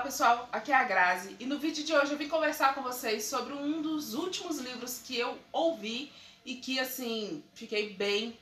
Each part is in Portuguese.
pessoal, aqui é a Grazi e no vídeo de hoje eu vim conversar com vocês sobre um dos últimos livros que eu ouvi e que, assim, fiquei bem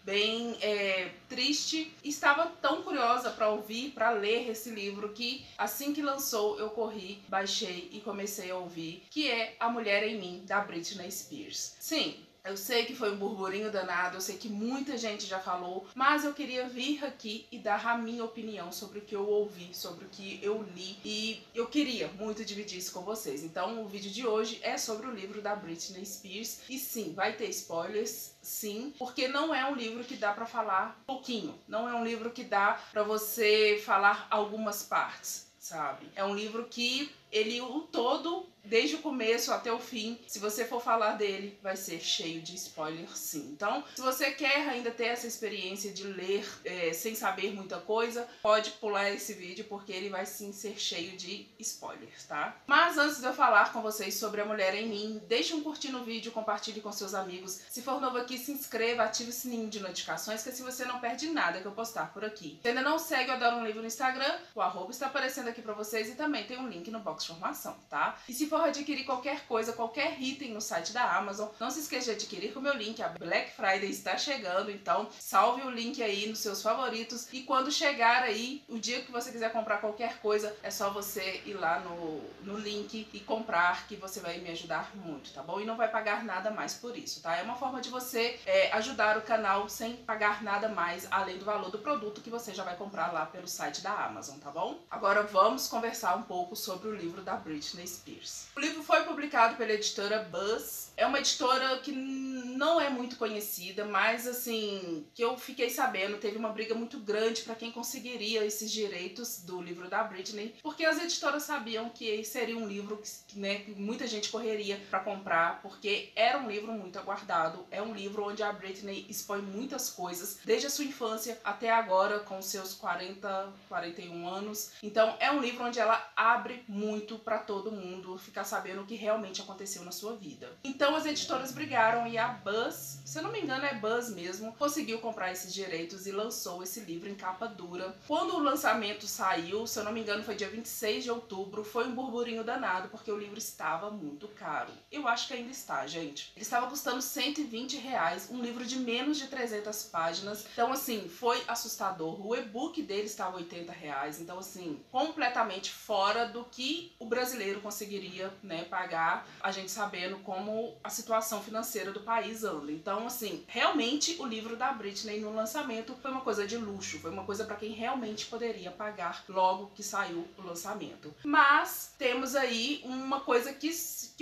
triste. Estava tão curiosa para ouvir, para ler esse livro, que assim que lançou eu corri, baixei e comecei a ouvir, que é A Mulher em Mim, da Britney Spears. Sim, eu sei que foi um burburinho danado, eu sei que muita gente já falou, mas eu queria vir aqui e dar a minha opinião sobre o que eu ouvi, sobre o que eu li, e eu queria muito dividir isso com vocês. Então o vídeo de hoje é sobre o livro da Britney Spears, e sim, vai ter spoilers, sim, porque não é um livro que dá pra falar pouquinho, não é um livro que dá pra você falar algumas partes, sabe? É um livro que ele, o todo, desde o começo até o fim, se você for falar dele, vai ser cheio de spoiler, sim. Então, se você quer ainda ter essa experiência de ler sem saber muita coisa, pode pular esse vídeo, porque ele vai sim ser cheio de spoilers, tá? Mas antes de eu falar com vocês sobre A Mulher em Mim, deixe um curtir no vídeo, compartilhe com seus amigos. Se for novo aqui, se inscreva, ative o sininho de notificações, que assim você não perde nada que eu postar por aqui. Se ainda não segue o Adoro um Livro no Instagram, o arroba está aparecendo aqui pra vocês e também tem um link no box de informação, tá? E se for adquirir qualquer coisa, qualquer item no site da Amazon, não se esqueça de adquirir com o meu link. A Black Friday está chegando, então salve o link aí nos seus favoritos, e quando chegar aí, o dia que você quiser comprar qualquer coisa, é só você ir lá no link e comprar, que você vai me ajudar muito, tá bom? E não vai pagar nada mais por isso, tá? É uma forma de você ajudar o canal sem pagar nada mais, além do valor do produto que você já vai comprar lá pelo site da Amazon, tá bom? Agora vamos conversar um pouco sobre o livro da Britney Spears. O livro foi publicado pela editora Buzz. É uma editora que não é muito conhecida, mas assim, que eu fiquei sabendo, teve uma briga muito grande para quem conseguiria esses direitos do livro da Britney, porque as editoras sabiam que seria um livro que muita gente correria para comprar, porque era um livro muito aguardado, é um livro onde a Britney expõe muitas coisas, desde a sua infância até agora, com seus 41 anos. Então é um livro onde ela abre muito para todo mundo ficar sabendo o que realmente aconteceu na sua vida. Então as editoras brigaram e a Buzz, se eu não me engano é Buzz mesmo, conseguiu comprar esses direitos e lançou esse livro em capa dura. Quando o lançamento saiu, se eu não me engano foi dia 26 de outubro, foi um burburinho danado, porque o livro estava muito caro. Eu acho que ainda está, gente. Ele estava custando R$120, um livro de menos de 300 páginas. Então assim, foi assustador. O e-book dele estava R$80, então assim, completamente fora do que o brasileiro conseguiria, né, pagar, a gente sabendo como a situação financeira do país anda. Então assim, realmente o livro da Britney no lançamento foi uma coisa de luxo, foi uma coisa para quem realmente poderia pagar logo que saiu o lançamento. Mas temos aí uma coisa que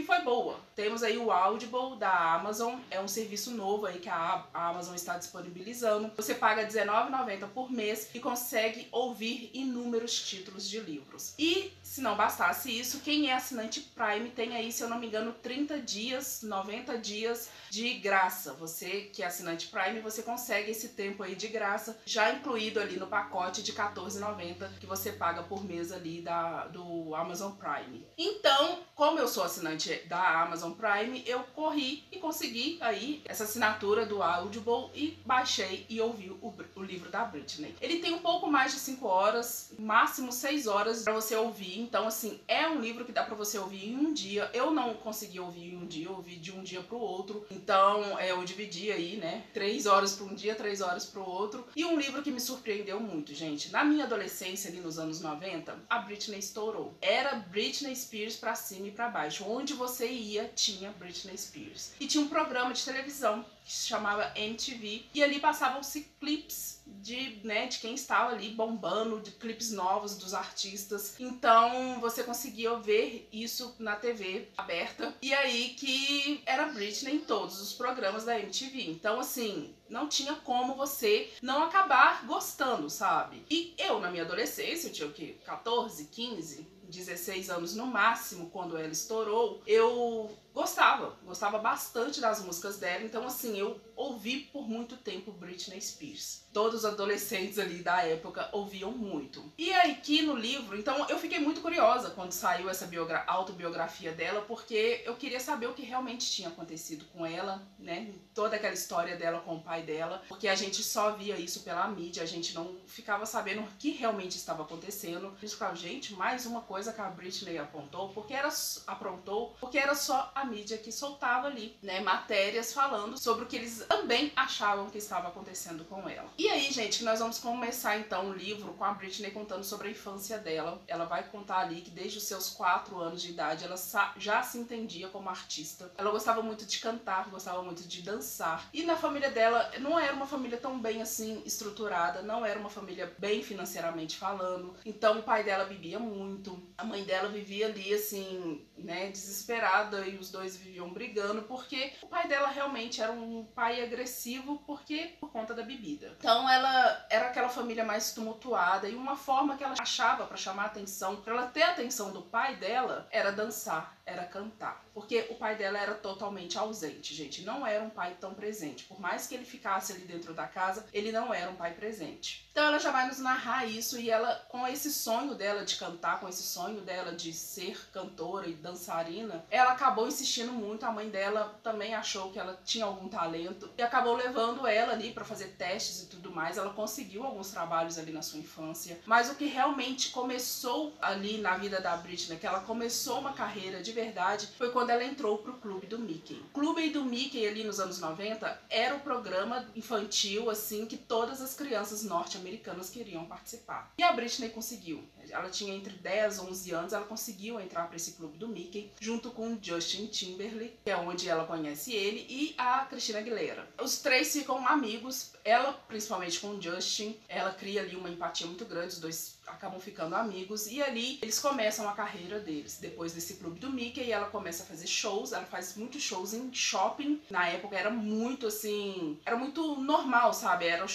foi boa. Temos aí o Audible da Amazon, é um serviço novo aí que a Amazon está disponibilizando. Você paga R$19,90 por mês e consegue ouvir inúmeros títulos de livros. E se não bastasse isso, quem é assinante Prime tem aí, se eu não me engano, 30 dias, 90 dias de graça. Você que é assinante Prime, você consegue esse tempo aí de graça, já incluído ali no pacote de R$14,90 que você paga por mês ali do Amazon Prime. Então, como eu sou assinante da Amazon Prime, eu corri e consegui aí essa assinatura do Audible e baixei e ouvi o livro da Britney. Ele tem um pouco mais de 5 horas, máximo 6 horas para você ouvir. Então assim, é um livro que dá para você ouvir em um dia. Eu não consegui ouvir em um dia, eu ouvi de um dia pro outro. Então eu dividi aí, né, 3 horas para um dia, 3 horas pro outro. E um livro que me surpreendeu muito, gente. Na minha adolescência, ali nos anos 90, a Britney estourou. Era Britney Spears pra cima e pra baixo. Onde você ia, tinha Britney Spears. E tinha um programa de televisão que se chamava MTV, e ali passavam-se clipes de quem estava ali bombando, de clipes novos dos artistas. Então você conseguia ver isso na TV aberta, e aí que era Britney em todos os programas da MTV. Então assim, não tinha como você não acabar gostando, sabe? E eu, na minha adolescência, eu tinha o quê? 14, 15, 16 anos no máximo, quando ela estourou, eu gostava bastante das músicas dela. Então assim, eu ouvi por muito tempo Britney Spears. Todos os adolescentes ali da época ouviam muito. E aí aqui no livro, então eu fiquei muito curiosa quando saiu essa autobiografia dela, porque eu queria saber o que realmente tinha acontecido com ela, né? Toda aquela história dela com o pai dela, porque a gente só via isso pela mídia, a gente não ficava sabendo o que realmente estava acontecendo. A gente ficava, gente, mais uma coisa que a Britney aprontou, porque era só a mídia que soltava ali, né, matérias falando sobre o que eles também achavam que estava acontecendo com ela. E aí, gente, nós vamos começar então o livro com a Britney contando sobre a infância dela. Ela vai contar ali que desde os seus 4 anos de idade ela já se entendia como artista. Ela gostava muito de cantar, gostava muito de dançar. E na família dela não era uma família tão bem assim estruturada, não era uma família bem financeiramente falando. Então o pai dela bebia muito, a mãe dela vivia ali assim, né, desesperada, e os dois viviam brigando porque o pai dela realmente era um pai agressivo por conta da bebida. Então ela era aquela família mais tumultuada, e uma forma que ela achava para chamar a atenção, para ela ter a atenção do pai dela, era dançar, era cantar. Porque o pai dela era totalmente ausente, gente, não era um pai tão presente. Por mais que ele ficasse ali dentro da casa, ele não era um pai presente. Então ela já vai nos narrar isso, e ela, com esse sonho dela de cantar, com esse sonho dela de ser cantora e dançarina, ela acabou insistindo muito. A mãe dela também achou que ela tinha algum talento e acabou levando ela ali para fazer testes e tudo mais. Ela conseguiu alguns trabalhos ali na sua infância, mas o que realmente começou ali na vida da Britney, que ela começou uma carreira de verdade, foi quando ela entrou pro Clube do Mickey. O Clube do Mickey ali nos anos 90 era o programa infantil assim que todas as crianças norte-americanas queriam participar. E a Britney conseguiu. Ela tinha entre 10 e 11 anos, ela conseguiu entrar para esse Clube do Mickey, junto com o Justin Timberlake, que é onde ela conhece ele, e a Christina Aguilera. Os três ficam amigos, ela principalmente com o Justin, ela cria ali uma empatia muito grande, os dois acabam ficando amigos, e ali eles começam a carreira deles. Depois desse Clube do Mickey, ela começa a fazer shows, ela faz muitos shows em shopping. Na época era muito assim, era muito normal, sabe? Eram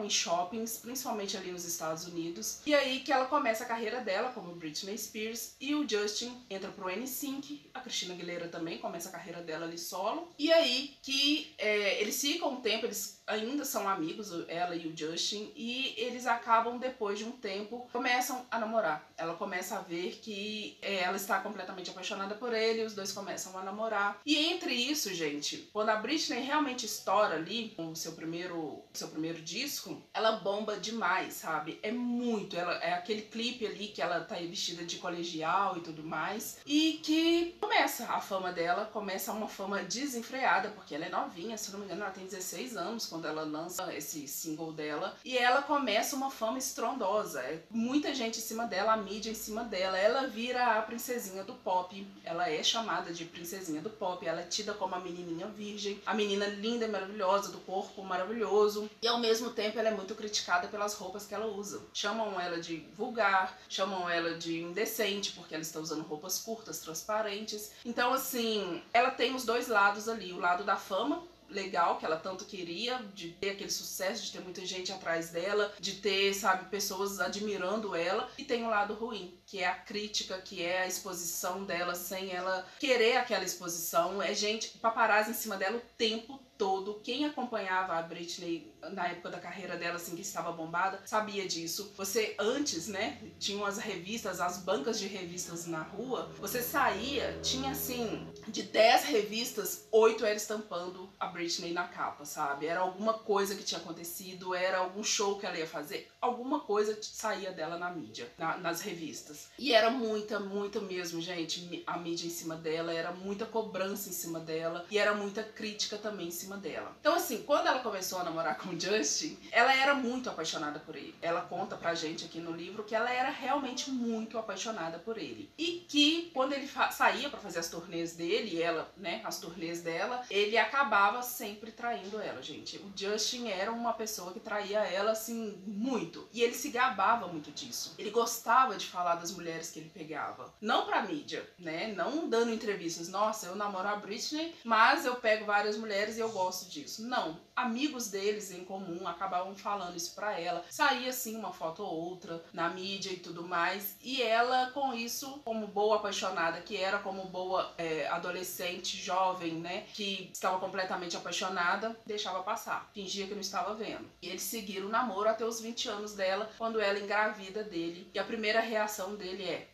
em shoppings, principalmente ali nos Estados Unidos. E aí que ela começa a carreira dela como Britney Spears, e o Justin entra pro NSYNC, a Christina Aguilera também começa a carreira dela ali solo. E aí que eles ficam um tempo, eles ainda são amigos, ela e o Justin, e eles acabam, depois de um tempo, começam a namorar. Ela começa a ver que ela está completamente apaixonada por ele, os dois começam a namorar. E entre isso, gente, quando a Britney realmente estoura ali com o seu primeiro disco, ela bomba demais, sabe? É aquele clipe ali que ela tá vestida de colegial e tudo mais, e que começa a fama dela, começa uma fama desenfreada, porque ela é novinha, se não me engano ela tem 16 anos quando ela lança esse single dela, e ela começa uma fama estrondosa, muita gente em cima dela, a mídia em cima dela, ela vira a princesinha do pop, ela é chamada de princesinha do pop, ela é tida como a menininha virgem, a menina linda e maravilhosa, do corpo maravilhoso, e ao mesmo tempo ela é muito criticada pelas roupas que ela usa. Chamam ela de vulgar, chamam ela de indecente, porque ela está usando roupas curtas, transparentes. Então assim, ela tem os dois lados ali, o lado da fama legal que ela tanto queria, de ter aquele sucesso, de ter muita gente atrás dela, de ter, sabe, pessoas admirando ela, e tem um lado ruim, que é a crítica, que é a exposição dela sem ela querer aquela exposição, é gente, paparazzi em cima dela o tempo todo. Quem acompanhava a Britney na época da carreira dela, assim, que estava bombada, sabia disso. Você antes, né, tinham as revistas, as bancas de revistas na rua, você saía, tinha assim, de 10 revistas, 8 era estampando a Britney na capa, sabe? Era alguma coisa que tinha acontecido, era algum show que ela ia fazer, alguma coisa saía dela na mídia, nas revistas. E era muita mesmo, gente, a mídia em cima dela, era muita cobrança em cima dela, e era muita crítica também em cima dela. Então assim, quando ela começou a namorar com o Justin, ela era muito apaixonada por ele. Ela conta pra gente aqui no livro que ela era realmente muito apaixonada por ele. E que quando ele saía pra fazer as turnês dele, e ela, né, as turnês dela, ele acabava sempre traindo ela, gente. O Justin era uma pessoa que traía ela, assim, muito. E ele se gabava muito disso. Ele gostava de falar das mulheres que ele pegava. Não pra mídia, né? Não dando entrevistas. Nossa, eu namoro a Britney, mas eu pego várias mulheres e eu gosto disso. Não. amigos deles em comum acabavam falando isso pra ela. Saía assim uma foto ou outra na mídia e tudo mais, e ela com isso, como boa apaixonada que era, como boa adolescente, jovem, né, que estava completamente apaixonada, deixava passar, fingia que não estava vendo. E eles seguiram o namoro até os 20 anos dela, quando ela engravida dele, e a primeira reação dele é: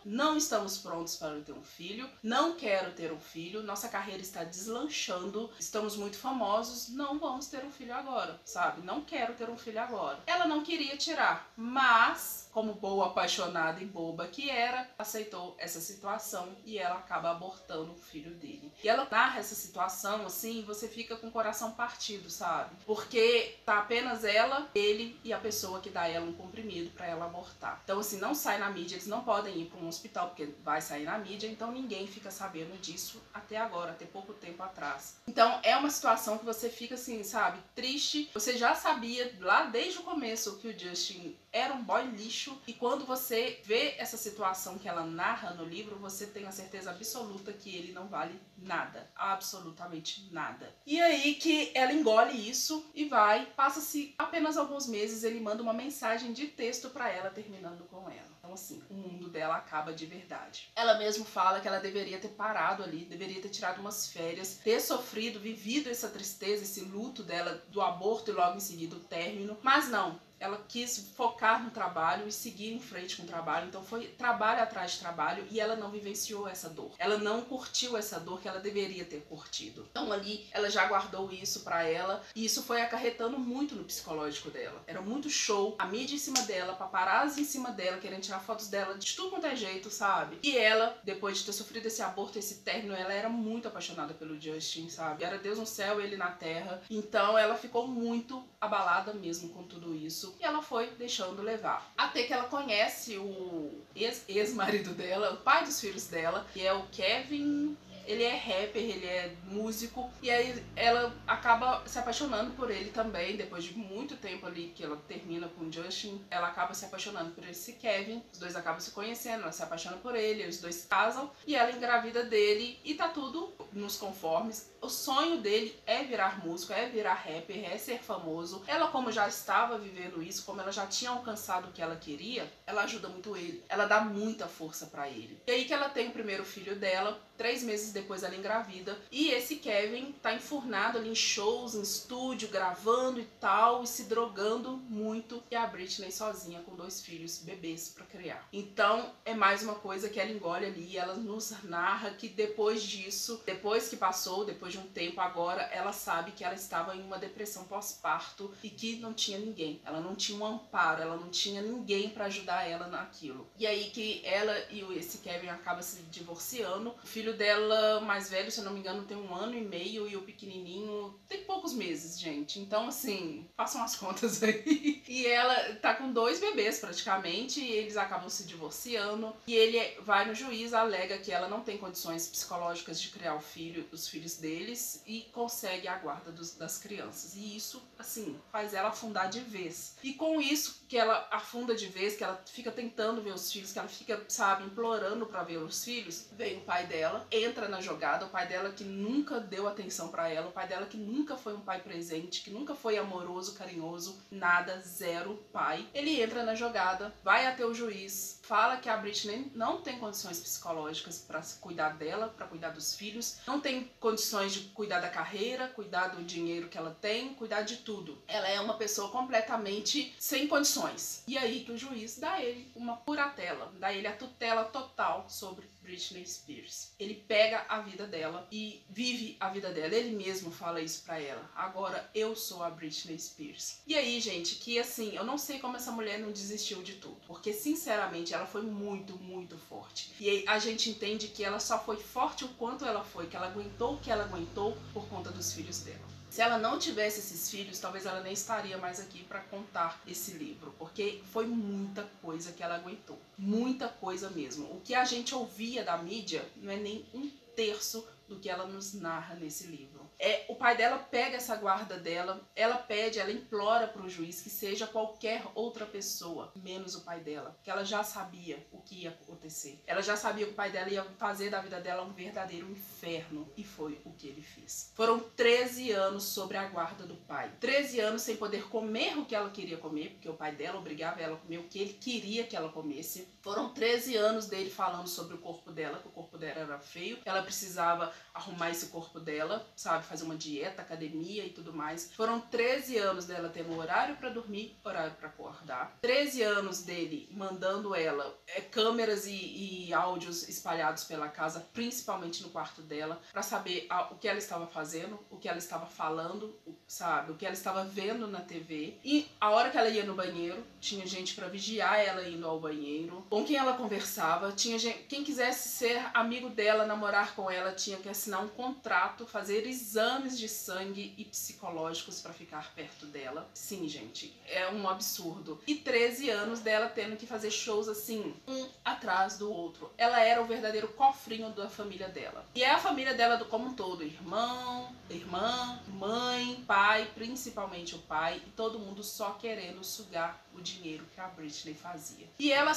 não estamos prontos para ter um filho, não quero ter um filho, nossa carreira está deslanchando, estamos muito famosos, não vamos ter um filho agora, sabe? Não quero ter um filho agora. Ela não queria tirar, mas, como boa apaixonada e boba que era, aceitou essa situação e ela acaba abortando o filho dele. E ela narra essa situação assim, você fica com o coração partido, sabe? Porque tá apenas ela, ele e a pessoa que dá ela um comprimido pra ela abortar. Então assim, não sai na mídia, eles não podem ir pra um hospital porque vai sair na mídia, então ninguém fica sabendo disso até agora, até pouco tempo atrás. Então é uma situação que você fica assim, sabe, triste. Você já sabia lá desde o começo que o Justin era um boy lixo, e quando você vê essa situação que ela narra no livro, você tem a certeza absoluta que ele não vale nada, absolutamente nada. E aí que ela engole isso e vai, passa-se apenas alguns meses, ele manda uma mensagem de texto pra ela terminando com ela. Então assim, o mundo dela acaba de verdade. Ela mesmo fala que ela deveria ter parado ali, deveria ter tirado umas férias, ter sofrido, vivido essa tristeza, esse luto dela do aborto e logo em seguida o término, mas não. Ela quis focar no trabalho e seguir em frente com o trabalho, então foi trabalho atrás de trabalho, e ela não vivenciou essa dor. Ela não curtiu essa dor que ela deveria ter curtido. Então ali ela já guardou isso pra ela, e isso foi acarretando muito no psicológico dela. Era muito show, a mídia em cima dela, paparazzi em cima dela, querendo tirar fotos dela de tudo quanto é jeito, sabe? E ela, depois de ter sofrido esse aborto, esse término, ela era muito apaixonada pelo Justin, sabe? Era Deus no céu, ele na terra. Então ela ficou muito abalada mesmo com tudo isso. E ela foi deixando levar. Até que ela conhece o ex-marido dela, o pai dos filhos dela, que é o Kevin. Ele é rapper, ele é músico, e aí ela acaba se apaixonando por ele também, depois de muito tempo ali que ela termina com o Justin, ela acaba se apaixonando por esse Kevin, os dois acabam se conhecendo, ela se apaixona por ele, os dois casam, e ela engravida dele, e tá tudo nos conformes. O sonho dele é virar músico, é virar rapper, é ser famoso. Ela, como já estava vivendo isso, como ela já tinha alcançado o que ela queria, ela ajuda muito ele, ela dá muita força pra ele. E aí que ela tem o primeiro filho dela, 3 meses depois ela engravida, e esse Kevin tá enfurnado ali em shows, em estúdio, gravando e tal, e se drogando muito, e a Britney sozinha com 2 filhos, bebês pra criar. Então é mais uma coisa que ela engole ali, e ela nos narra que depois disso, depois que passou, depois de um tempo agora, ela sabe que ela estava em uma depressão pós-parto e que não tinha ninguém, ela não tinha um amparo, ela não tinha ninguém pra ajudar ela naquilo. E aí que ela e esse Kevin acabam se divorciando. O filho dela mais velho, se eu não me engano, tem 1 ano e meio, e o pequenininho tem poucos meses, gente. Então, assim, façam as contas aí. E ela tá com 2 bebês praticamente, e eles acabam se divorciando. E ele vai no juiz, alega que ela não tem condições psicológicas de criar os filhos deles, e consegue a guarda das crianças. E isso, assim, faz ela afundar de vez. E com isso que ela afunda de vez, que ela fica tentando ver os filhos, que ela fica, sabe, implorando pra ver os filhos, vem o pai dela, entra na jogada, o pai dela que nunca deu atenção pra ela, o pai dela que nunca foi um pai presente, que nunca foi amoroso, carinhoso, nada, zero pai. Ele entra na jogada, vai até o juiz, fala que a Britney não tem condições psicológicas pra cuidar dela, pra cuidar dos filhos, não tem condições de cuidar da carreira, cuidar do dinheiro que ela tem, cuidar de tudo. Ela é uma pessoa completamente sem condições. E aí que o juiz dá ele uma curatela, dá ele a tutela total sobre Britney Spears. Ele pega a vida dela e vive a vida dela. Ele mesmo fala isso pra ela. Agora eu sou a Britney Spears. E aí, gente, que assim, eu não sei como essa mulher não desistiu de tudo. Porque, sinceramente, ela foi muito, muito forte. E aí a gente entende que ela só foi forte o quanto ela foi, que ela aguentou o que ela aguentou por conta dos filhos dela. Se ela não tivesse esses filhos, talvez ela nem estaria mais aqui para contar esse livro, porque foi muita coisa que ela aguentou, muita coisa mesmo. O que a gente ouvia da mídia não é nem 1/3 do que ela nos narra nesse livro. O pai dela pega essa guarda dela, ela implora para o juiz que seja qualquer outra pessoa, menos o pai dela, que ela já sabia o que ia acontecer. Ela já sabia que o pai dela ia fazer da vida dela um verdadeiro inferno, e foi o que ele fez. Foram 13 anos sobre a guarda do pai. 13 anos sem poder comer o que ela queria comer, porque o pai dela obrigava ela a comer o que ele queria que ela comesse. Foram 13 anos dele falando sobre o corpo dela, que o corpo dela era feio, ela precisava arrumar esse corpo dela, sabe, fazer uma dieta, academia e tudo mais. Foram 13 anos dela tendo horário para dormir, horário para acordar. 13 anos dele mandando ela câmeras e áudios espalhados pela casa, principalmente no quarto dela, para saber o que ela estava fazendo, o que ela estava falando, sabe, o que ela estava vendo na TV. E a hora que ela ia no banheiro, tinha gente para vigiar ela indo ao banheiro, com quem ela conversava, tinha gente, quem quisesse ser amigo dela, namorar com ela, tinha que assinar um contrato, fazer exames de sangue e psicológicos para ficar perto dela. Sim, gente, é um absurdo. E 13 anos dela tendo que fazer shows assim, um atrás do outro. Ela era o verdadeiro cofrinho da família dela. E é a família dela como um todo, irmã, mãe, pai, principalmente o pai, e todo mundo só querendo sugar o dinheiro que a Britney fazia. E ela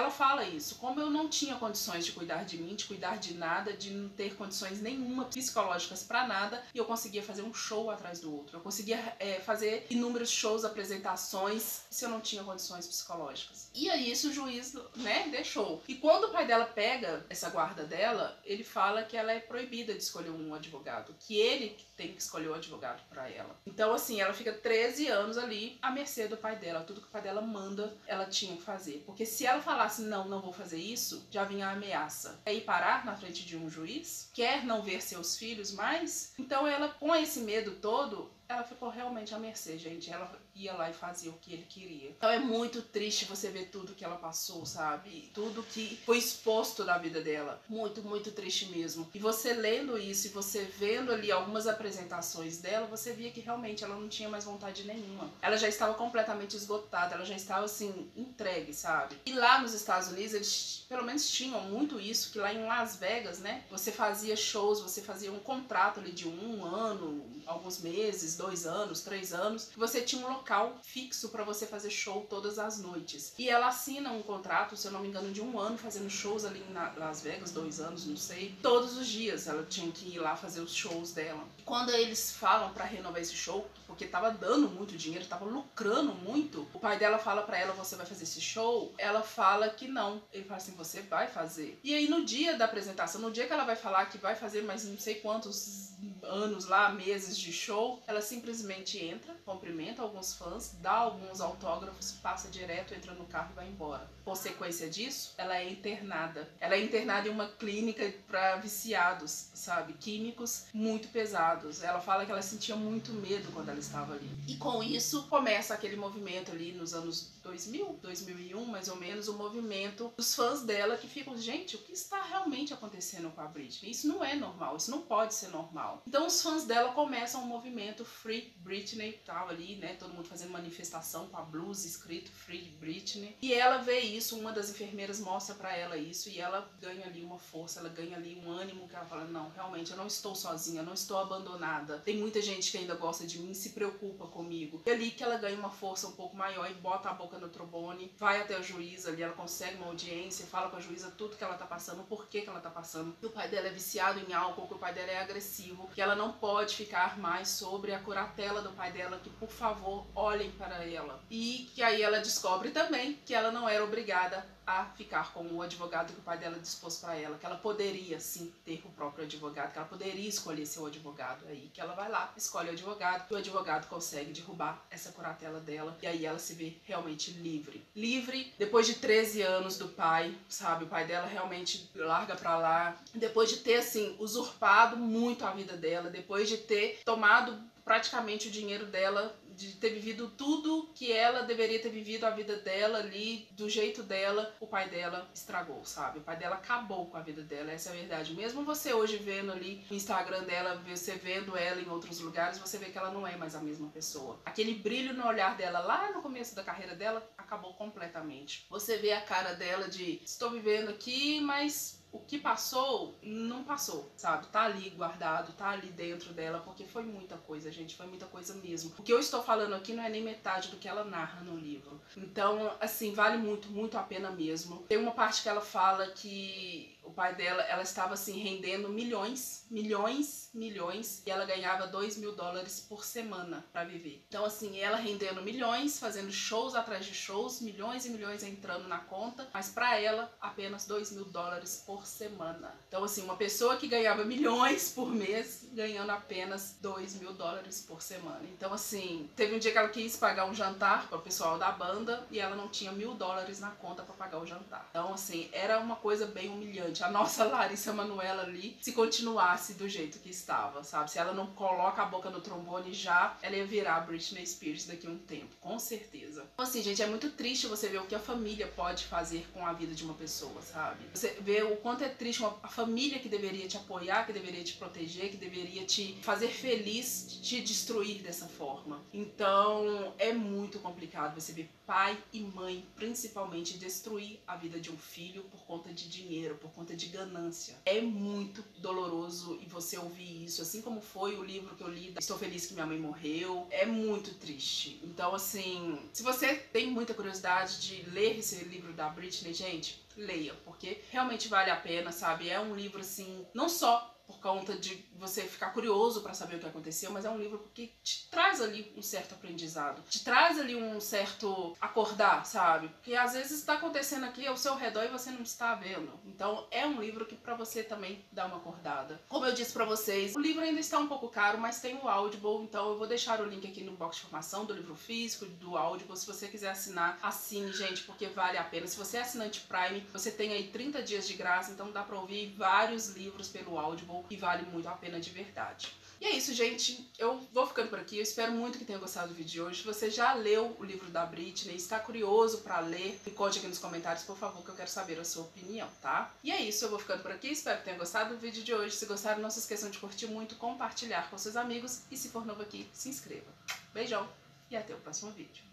fala isso, como eu não tinha condições de cuidar de mim, de cuidar de nada, de não ter condições nenhuma psicológicas para nada, e eu conseguia fazer um show atrás do outro. Eu conseguia fazer inúmeros shows, apresentações, se eu não tinha condições psicológicas. E aí isso o juiz, né, deixou. E quando o pai dela pega essa guarda dela, ele fala que ela é proibida de escolher um advogado, que ele tem que escolher o advogado para ela. Então, assim, ela fica 13 anos ali à mercê do pai dela. Tudo que o pai dela manda, ela tinha que fazer. Porque se ela falasse, não vou fazer isso, já vinha a ameaça. É ir parar na frente de um juiz? Quer não ver seus filhos mais? Então, ela, com esse medo todo, ela ficou realmente à mercê, gente. Ela ia lá e fazia o que ele queria. Então é muito triste você ver tudo que ela passou, sabe? Tudo que foi exposto na vida dela. Muito, muito triste mesmo. E você lendo isso e você vendo ali algumas apresentações dela, você via que realmente ela não tinha mais vontade nenhuma. Ela já estava completamente esgotada, ela já estava assim, entregue, sabe? E lá nos Estados Unidos, eles pelo menos tinham muito isso, que lá em Las Vegas, né? Você fazia shows, você fazia um contrato ali de 1 ano, alguns meses, 2 anos, 3 anos, que você tinha um local fixo para você fazer show todas as noites. E ela assina um contrato, se eu não me engano, de 1 ano fazendo shows ali em Las Vegas, 2 anos, não sei. Todos os dias ela tinha que ir lá fazer os shows dela. E quando eles falam para renovar esse show, porque tava dando muito dinheiro, tava lucrando muito, o pai dela fala para ela, você vai fazer esse show? Ela fala que não. Ele fala assim, você vai fazer. E aí no dia da apresentação, no dia que ela vai falar que vai fazer mais não sei quantos anos lá, meses de show, ela simplesmente entra, cumprimenta alguns fãs, dá alguns autógrafos, passa direto, entra no carro e vai embora. Consequência disso, ela é internada. Ela é internada em uma clínica para viciados, sabe? Químicos muito pesados. Ela fala que ela sentia muito medo quando ela estava ali. E com isso, começa aquele movimento ali nos anos 2000, 2001, mais ou menos, o movimento dos fãs dela que ficam, gente, o que está realmente acontecendo com a Britney? Isso não é normal, isso não pode ser normal. Então os fãs dela começam um movimento Free Britney, tal ali, né, todo mundo fazendo manifestação com a blusa escrito Free Britney. E ela vê isso, uma das enfermeiras mostra pra ela isso e ela ganha ali uma força, ela ganha ali um ânimo que ela fala, não, realmente eu não estou sozinha, eu não estou abandonada. Tem muita gente que ainda gosta de mim, se preocupa comigo. E ali que ela ganha uma força um pouco maior e bota a boca no trombone, vai até o juiz ali, ela consegue uma audiência, fala com a juíza tudo que ela tá passando, por que ela tá passando. Que o pai dela é viciado em álcool, que o pai dela é agressivo, que ela não pode ficar mais sobre a curatela do pai dela, que por favor olhem para ela. E que aí ela descobre também que ela não era obrigada a ficar com o advogado que o pai dela dispôs para ela, que ela poderia sim ter o próprio advogado, que ela poderia escolher seu advogado. Aí que ela vai lá, escolhe o advogado, e o advogado consegue derrubar essa curatela dela, e aí ela se vê realmente livre. Livre, depois de 13 anos do pai, sabe, o pai dela realmente larga pra lá, depois de ter, assim, usurpado muito a vida dela, depois de ter tomado praticamente o dinheiro dela, de ter vivido tudo que ela deveria ter vivido a vida dela ali, do jeito dela, o pai dela estragou, sabe? O pai dela acabou com a vida dela, essa é a verdade. Mesmo você hoje vendo ali no Instagram dela, você vendo ela em outros lugares, você vê que ela não é mais a mesma pessoa. Aquele brilho no olhar dela lá no começo da carreira dela acabou completamente. Você vê a cara dela de, estou vivendo aqui, mas o que passou, não passou, sabe? Tá ali guardado, tá ali dentro dela, porque foi muita coisa, gente, foi muita coisa mesmo. O que eu estou falando aqui não é nem metade do que ela narra no livro. Então, assim, vale muito, muito a pena mesmo. Tem uma parte que ela fala que o pai dela, ela estava assim rendendo milhões, e ela ganhava $2.000 por semana pra viver. Então assim, ela rendendo milhões, fazendo shows atrás de shows, milhões e milhões entrando na conta, mas pra ela apenas $2.000 por semana. Então assim, uma pessoa que ganhava milhões por mês, ganhando apenas $2.000 por semana. Então assim, teve um dia que ela quis pagar um jantar para o pessoal da banda e ela não tinha $1.000 na conta para pagar o jantar. Então assim, era uma coisa bem humilhante. A nossa Larissa Manoela ali, se continuasse do jeito que estava, sabe? Se ela não coloca a boca no trombone já, ela ia virar Britney Spears daqui a um tempo, com certeza. Então assim, gente, é muito triste você ver o que a família pode fazer com a vida de uma pessoa, sabe? Você vê o quanto é triste a família que deveria te apoiar, que deveria te proteger, que deveria te fazer feliz, te destruir dessa forma. Então, é muito complicado você ver pai e mãe, principalmente, destruir a vida de um filho por conta de dinheiro, por conta de ganância. É muito doloroso e você ouvir isso, assim como foi o livro que eu li, Estou Feliz que Minha Mãe Morreu, é muito triste. Então, assim, se você tem muita curiosidade de ler esse livro da Britney, gente, leia, porque realmente vale a pena, sabe? É um livro, assim, não só por conta de você ficar curioso para saber o que aconteceu, mas é um livro que te traz ali um certo aprendizado, te traz ali um certo acordar, sabe? Porque às vezes está acontecendo aqui ao seu redor e você não está vendo. Então é um livro que para você também dá uma acordada. Como eu disse para vocês, o livro ainda está um pouco caro, mas tem o Audible, então eu vou deixar o link aqui no box de informação do livro físico, do Audible, se você quiser assinar, assine, gente, porque vale a pena. Se você é assinante Prime, você tem aí 30 dias de graça, então dá para ouvir vários livros pelo Audible e vale muito a pena de verdade. E é isso, gente. Eu vou ficando por aqui. Eu espero muito que tenha gostado do vídeo de hoje. Se você já leu o livro da Britney, está curioso para ler, me conte aqui nos comentários, por favor, que eu quero saber a sua opinião, tá? E é isso. Eu vou ficando por aqui. Espero que tenha gostado do vídeo de hoje. Se gostaram, não se esqueçam de curtir muito, compartilhar com seus amigos e se for novo aqui, se inscreva. Beijão e até o próximo vídeo.